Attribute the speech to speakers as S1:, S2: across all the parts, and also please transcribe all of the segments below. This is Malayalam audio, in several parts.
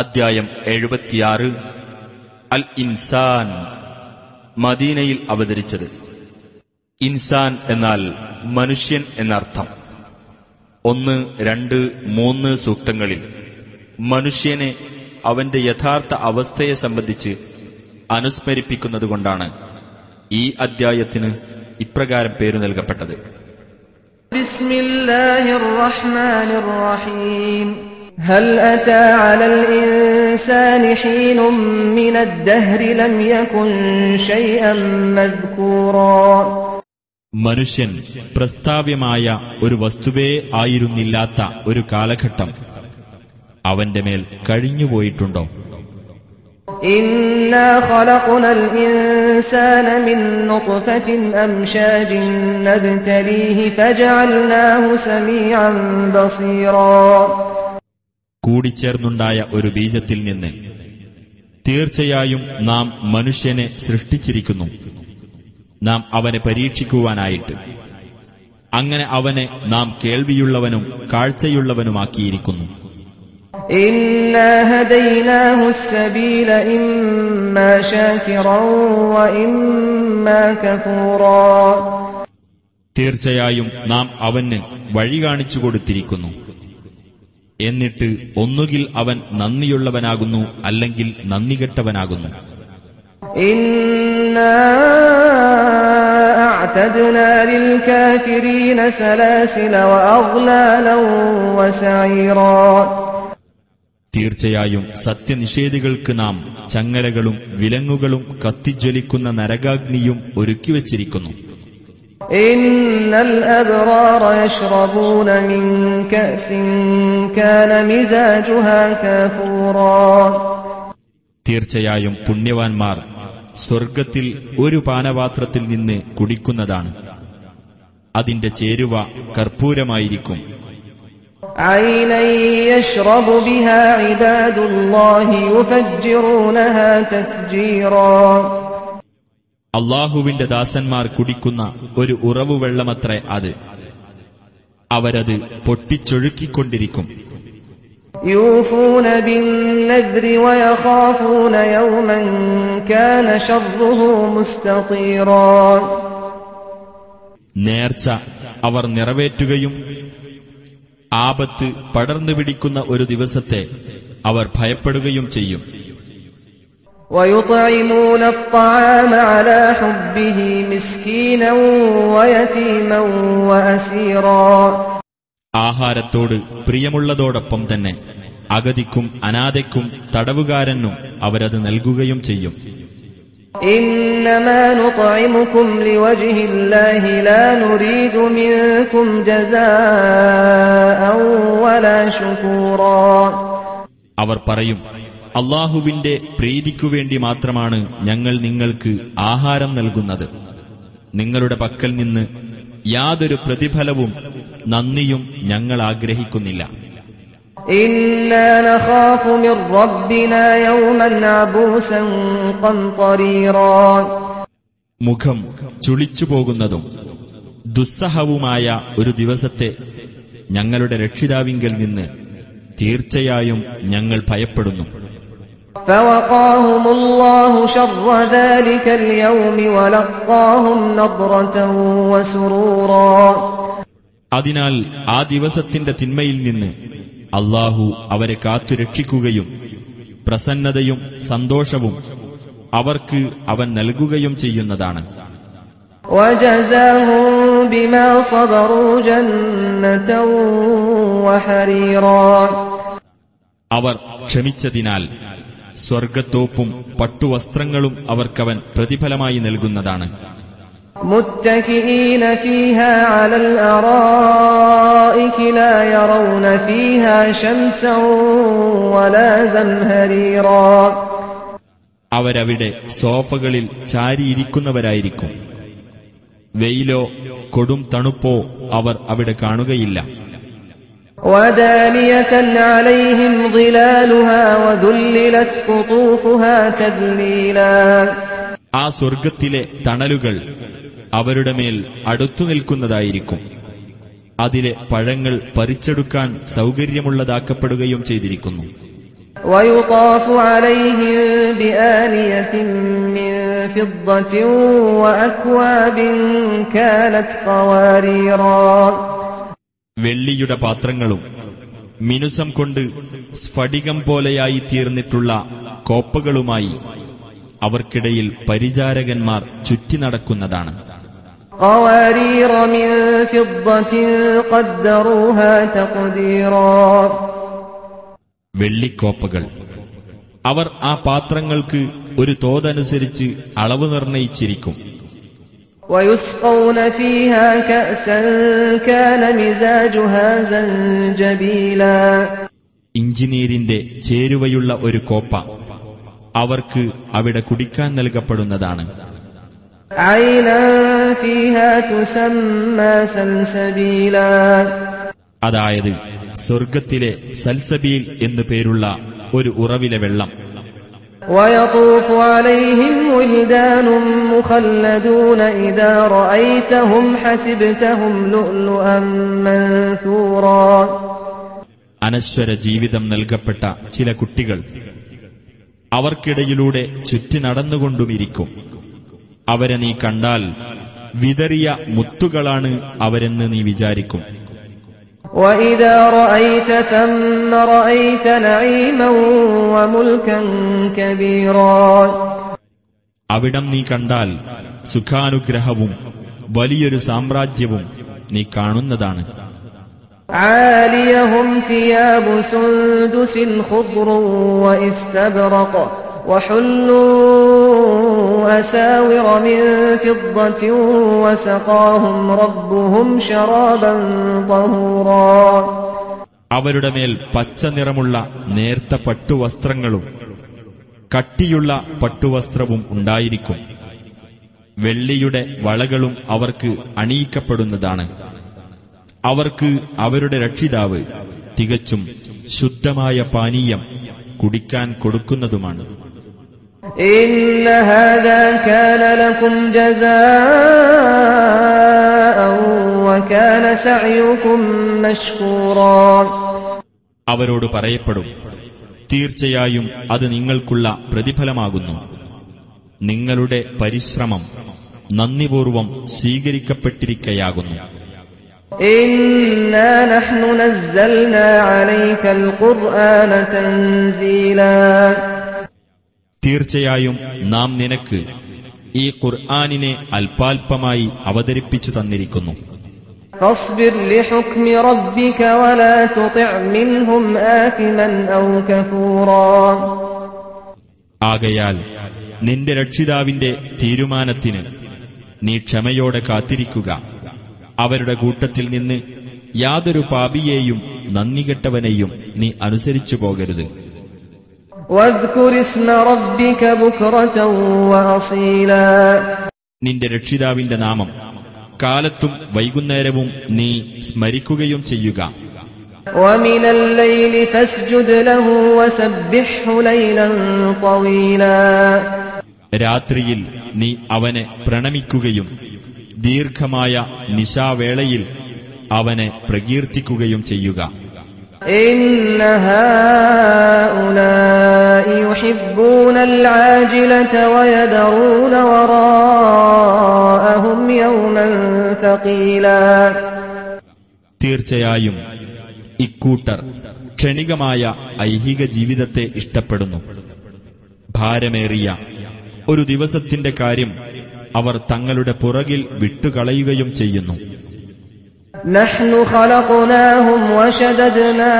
S1: അദ്ധ്യായം 76 അൽ ഇൻസാൻ. മദീനയിൽ അവതരിച്ചത്. ഇൻസാൻ എന്നാൽ മനുഷ്യൻ എന്നർത്ഥം. 1, 2, 3 സൂക്തങ്ങളിൽ മനുഷ്യനെ അവന്റെ യഥാർത്ഥ അവസ്ഥയെ സംബന്ധിച്ച് അനുസ്മരിപ്പിക്കുന്നതുകൊണ്ടാണ് ഈ അദ്ധ്യായത്തിന് ഇപ്രകാരം പേരു നൽകപ്പെട്ടത്.
S2: ബിസ്മില്ലാഹിർ റഹ്മാനിർ റഹീം. ഹൽ അതാ അലൽ ഇൻസാനി ഹീനും മിനദ് ദഹ്രി ലം യകുൻ ശൈഅൻ മദ്കൂറാ.
S1: മനുഷ്യൻ പ്രസ്താവ്യമായ ഒരു വസ്തുവേ ആയിരുന്നില്ലാത്ത ഒരു കാലഘട്ടം അവന്റെ മേൽ കഴിഞ്ഞുപോയിട്ടുണ്ടോ?
S2: ഇന്നാ ഖലഖ്നൽ ഇൻസാന മിൻ നുത്ഫത്തിൻ അംശാജിൻ നബ്തലീഹി ഫജഅൽനാഹു സമീഅൻ ബസീറാ.
S1: കൂടിച്ചേർന്നുണ്ടായ ഒരു ബീജത്തിൽ നിന്ന് തീർച്ചയായും നാം മനുഷ്യനെ സൃഷ്ടിച്ചിരിക്കുന്നു, നാം അവനെ പരീക്ഷിക്കുവാനായിട്ട്. അങ്ങനെ അവനെ നാം കേൾവിയുള്ളവനും കാഴ്ചയുള്ളവനുമാക്കിയിരിക്കുന്നു.
S2: ഇന്നാ ഹദൈനാഹു അസ്സബീല ഇമ്മാ ശാകിറൻ വ ഇമ്മാ കഫൂറാ.
S1: തീർച്ചയായും നാം അവന് വഴി കാണിച്ചു കൊടുത്തിരിക്കുന്നു. എന്നിട്ട് ഒന്നുകിൽ അവൻ നന്ദിയുള്ളവനാകുന്നു, അല്ലെങ്കിൽ നന്ദികെട്ടവനാകുന്നു.
S2: ഇന്നാ അഅ്തദ്നാ ലിൽ കാഫിരീന സലാസില വഅഗ്ലാലൻ വസഈറാ.
S1: തീർച്ചയായും സത്യനിഷേധികൾക്ക് നാം ചങ്ങലകളും വിലങ്ങുകളും കത്തിജ്വലിക്കുന്ന നരകാഗ്നിയും ഒരുക്കിവച്ചിരിക്കുന്നു.
S2: ഇന്നൽ അബ്റാറ യശ്റബൂന മിൻ കഅസിൻ കാന മിസാജുഹാ കഫൂറാ.
S1: തീർച്ചയായും പുണ്യവാന്മാർ സ്വർഗത്തിൽ ഒരു പാനപാത്രത്തിൽ നിന്ന് കുടിക്കുന്നതാണ്. അതിന്റെ ചേരുവ കർപ്പൂരമായിരിക്കും.
S2: ഐനൻ യശ്റബു ബിഹാ ഇബാദുല്ലാഹി യുഫജ്ജിറൂനഹാ തഫ്ജീറാ.
S1: അല്ലാഹുവിന്റെ ദാസന്മാർ കുടിക്കുന്ന ഒരു ഉറവു വെള്ളമത്രേ അത്. അവരത് പൊട്ടിച്ചൊഴുക്കിക്കൊണ്ടിരിക്കും.
S2: യൂഫൂന ബിന്നദ്രി വയഖാഫൂന യൗമൻ കാന ശർറുഹു മുസ്തതീറാ.
S1: നേർച്ച അവർ നിറവേറ്റുകയും ആപത്ത് പടർന്നു പിടിക്കുന്ന ഒരു ദിവസത്തെ അവർ ഭയപ്പെടുകയും ചെയ്യും.
S2: وَيُطْعِمُونَ الطَّعَامَ عَلَى حُبِّهِ مِسْكِينًا وَيَتِيمًا وَأَسِيرًا.
S1: ആഹാരത്തോട് പ്രിയമുള്ളതോടൊപ്പം തന്നെ അഗതിക്കും അനാഥയ്ക്കും തടവുകാരനും അവരത് നൽകുകയും ചെയ്യും.
S2: إِنَّمَا نُطْعِمُكُمْ لِوَجْهِ اللَّهِ لَا نُرِيدُ مِنكُمْ جَزَاءً وَلَا شُكُورًا.
S1: അവർ പറയും, അല്ലാഹുവിന്റെ പ്രീതിക്കുവേണ്ടി മാത്രമാണ് ഞങ്ങൾ നിങ്ങൾക്ക് ആഹാരം നൽകുന്നത്. നിങ്ങളുടെ പക്കൽ നിന്ന് യാതൊരു പ്രതിഫലവും നന്ദിയും ഞങ്ങൾ ആഗ്രഹിക്കുന്നില്ല.
S2: ഇന്നാ നഖാഫു മിർ റബ്ബിനാ യൗമൻ അബൂസൻ ഖംതരീറാ.
S1: മുഖം ചുളിച്ചുപോകുന്നതും ദുസ്സഹവുമായ ഒരു ദിവസത്തെ ഞങ്ങളുടെ രക്ഷിതാവിങ്കൽ നിന്ന് തീർച്ചയായും ഞങ്ങൾ ഭയപ്പെടുന്നു.
S2: ഫവഖാഹുമുല്ലാഹു ശർറ ദാലികൽ യൗമി വലഖാഹും നദ്റതൻ വസുറൂറാ.
S1: അതിനാൽ ആ ദിവസത്തിന്റെ തിന്മയിൽ നിന്ന് അല്ലാഹു അവരെ കാത്തുരക്ഷിക്കുകയും പ്രസന്നതയും സന്തോഷവും അവർക്ക് അവൻ നൽകുകയും ചെയ്യുന്നതാണ്.
S2: വജസാഹും ബിമാ സബറൂ ജന്നതൻ വഹരീറാ.
S1: അവർ ക്ഷമിച്ചതിനാൽ സ്വർഗത്തോപ്പും പട്ടുവസ്ത്രങ്ങളും അവർക്കവൻ പ്രതിഫലമായി നൽകുന്നതാണ്.
S2: മുത്തകിഈന ഫീഹാ അലൽ അറായികി ലാ യറൗന ഫീഹാ ശംസൻ വലാ സംഹരീറാ.
S1: അവരവിടെ സോഫകളിൽ ചാരിയിരിക്കുന്നവരായിരിക്കും. വെയിലോ കൊടും തണുപ്പോ അവർ അവിടെ കാണുകയില്ല.
S2: വദാനിയതൻ അലൈഹിം ളിലാലുഹാ വദുല്ലിലത് ഖുതൂഫുഹാ തദ്ലീലാ.
S1: ആ സ്വർഗത്തിലെ തണലുകൾ അവരുടെ മേൽ അടുത്തു നിൽക്കുന്നതായിരിക്കും. അതിലെ പഴങ്ങൾ പറിച്ചെടുക്കാൻ സൗകര്യമുള്ളതാക്കപ്പെടുകയും ചെയ്തിരിക്കുന്നു.
S2: ويطاف عليهم بآنية من فضة وأكواب كانت قواريرا.
S1: വെള്ളിയുടെ പാത്രങ്ങളും മിനുസം കൊണ്ട് സ്ഫടികം പോലെയായി തീർന്നിട്ടുള്ള കോപ്പകളുമായി അവർക്കിടയിൽ പരിചാരകന്മാർ ചുറ്റി നടക്കുന്നതാണ്.
S2: قوارير من فضة قدروها تقديرا.
S1: വെള്ളിക്കോപ്പകൾ അവർ ആ പാത്രങ്ങൾക്ക് ഒരു തോതനുസരിച്ച് അളവ് നിർണയിച്ചിരിക്കും.
S2: ويسقون فيها كأسا كان مزاجها زنجبيلا.
S1: ഇഞ്ചിനീരിന്റെ ചേരുവയുള്ള ഒരു കോപ്പ അവർക്ക് അവിടെ കുടിക്കാൻ നൽകപ്പെടുന്നതാണ്.
S2: عينا فيها تسمى سلسبيلا.
S1: അതായത് സ്വർഗത്തിലെ സൽസബീൽ എന്നു പേരുള്ള ഒരു ഉറവിലെ വെള്ളം.
S2: ويطوف عليهم ولدان مخلدون إذا رأيتهم حسبتهم لؤلؤا منثورا.
S1: അനശ്വര ജീവിതം നൽകപ്പെട്ട ചില കുട്ടികൾ അവർക്കിടയിലൂടെ ചുറ്റി നടന്നുകൊണ്ടുമിരിക്കും. അവരെ നീ കണ്ടാൽ വിതറിയ മുത്തുകളാണ് അവരെന്ന് നീ വിചാരിക്കും.
S2: وَإِذَا رَأَيْتَ ثَمَّ رَأَيْتَ نَعِيمًا وَمُلْكًا كَبِيرًا.
S1: അവിടം നീ കണ്ടാൽ സുഖാനുഗ്രഹവും വലിയൊരു സാമ്രാജ്യവും നീ കാണുന്നതാണ്.
S2: عَالِيَهُمْ ثِيَابُ سُندُسٍ خُضْرٌ وَإِسْتَبْرَقٌ وَحُلُّوا أَسَاوِرَ مِن فِضَّةٍ وَسَقَاهُمْ رَبُّهُمْ شَرَابًا طَهُورًا.
S1: അവരുടെ മേൽ പച്ച നിറമുള്ള നേർത്ത പട്ടുവസ്ത്രങ്ങളും കട്ടിയുള്ള പട്ടുവസ്ത്രവും ഉണ്ടായിരിക്കും. വെള്ളിയുടെ വളകളും അവർക്ക് അണിയിക്കപ്പെടുന്നതാണ്. അവർക്ക് അവരുടെ രക്ഷിതാവ് തികച്ചും ശുദ്ധമായ പാനീയം കുടിക്കാൻ കൊടുക്കുന്നതുമാണ്.
S2: إِنَّ هَذَا كَانَ لَكُمْ جَزَاءً وَكَانَ سَعْيُكُمْ مَشْكُورًا.
S1: അവരോട് പറയപ്പെടും, തീർച്ചയായും അത് നിങ്ങൾക്കുള്ള പ്രതിഫലമാകുന്നു. നിങ്ങളുടെ പരിശ്രമം നന്ദിപൂർവം സ്വീകരിക്കപ്പെട്ടിരിക്കയാകുന്നു.
S2: إِنَّا نَحْنُ نَزَّلْنَا عَلَيْكَ الْقُرْآنَ تَنزِيلًا.
S1: തീർച്ചയായും നാം നിനക്ക് ഈ ഖുർആനിനെ അല്പാൽപമായി അവതരിപ്പിച്ചു തന്നിരിക്കുന്നു.
S2: فاصبر لحكم ربك ولا تطع منهم آثما أو كفورا.
S1: ആകയാൽ നിന്റെ രക്ഷിതാവിന്റെ തീരുമാനത്തിന് നീ ക്ഷമയോടെ കാത്തിരിക്കുക. അവരുടെ കൂട്ടത്തിൽ നിന്ന് യാതൊരു പാപിയെയും നന്ദികെട്ടവനെയും നീ അനുസരിച്ചു പോകരുത്.
S2: واذكر اسم ربك بكرة وأصيلا.
S1: നിന്റെ രക്ഷിതാവിന്റെ നാമം കാലത്തും വൈകുന്നേരവും നീ സ്മരിക്കുകയും ചെയ്യുക.
S2: ومن الليل فاسجد له وسبحه ليلا طويلا.
S1: രാത്രിയിൽ നീ അവനെ പ്രണമിക്കുകയും ദീർഘമായ നിശാവേളയിൽ അവനെ പ്രകീർത്തിക്കുകയും ചെയ്യുക.
S2: إن هؤلاء يحبون العاجلة ويذرون وراءهم يوما ثقيلا.
S1: തീർച്ചയായും ഇക്കൂട്ടർ ക്ഷണികമായ ഐഹിക ജീവിതത്തെ ഇഷ്ടപ്പെടുന്നു. ഭാരമേറിയ ഒരു ദിവസത്തിന്റെ കാര്യം അവർ തങ്ങളുടെ പുറകിൽ വിട്ടുകളയുകയും ചെയ്യുന്നു.
S2: نحن خلقناهم وشددنا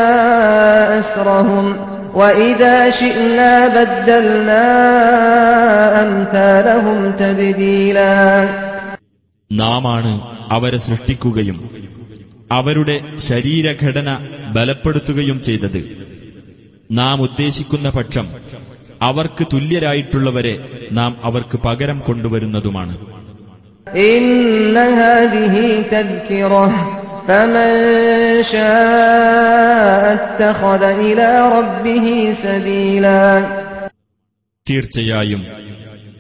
S2: أسرهم وإذا شئنا بدلنا أمثالهم تبديلا.
S1: നാമാണ് അവരെ സൃഷ്ടിക്കുകയും അവരുടെ ശരീരഘടന ബലപ്പെടുത്തുകയും ചെയ്തത്. നാം ഉദ്ദേശിക്കുന്ന പക്ഷം അവർക്ക് തുല്യരായിട്ടുള്ളവരെ നാം അവർക്ക് പകരം കൊണ്ടുവരുന്നതുമാണ്.
S2: إن هذه تذكرة فمن شاء اتخذ إلى ربه سبيلا.
S1: തീർച്ചയായും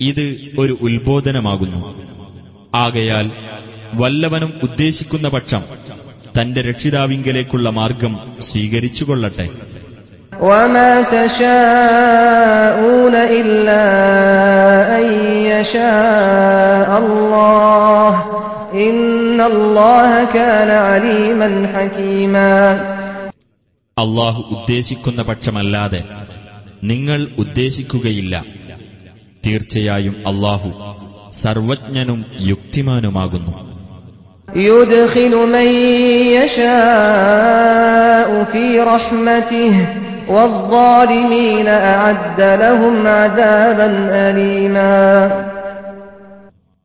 S1: ഇത് ഒരു ഉത്ബോധനമാകുന്നു. ആകയാൽ വല്ലവനും ഉദ്ദേശിക്കുന്ന പക്ഷം തന്റെ രക്ഷിതാവിങ്കലേക്കുള്ള മാർഗം സ്വീകരിച്ചുകൊള്ളട്ടെ.
S2: وما تشاءون إلا أن يشاء الله إن الله كان عليما حكيما.
S1: അള്ളാഹു ഉദ്ദേശിക്കുന്ന പക്ഷമല്ലാതെ നിങ്ങൾ ഉദ്ദേശിക്കുകയില്ല. തീർച്ചയായും അള്ളാഹു സർവജ്ഞനും യുക്തിമാനുമാകുന്നു.
S2: يدخل من يشاء في رحمته والظالمين أعد لهم عذابا أليما.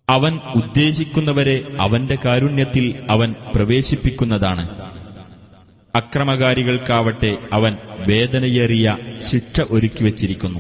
S1: അവൻ ഉദ്ദേശിക്കുന്നവരെ അവന്റെ കാരുണ്യത്തിൽ അവൻ പ്രവേശിപ്പിക്കുന്നതാണ്. അക്രമകാരികൾക്കാവട്ടെ അവൻ വേദനയേറിയ ശിക്ഷ ഒരുക്കിവച്ചിരിക്കുന്നു.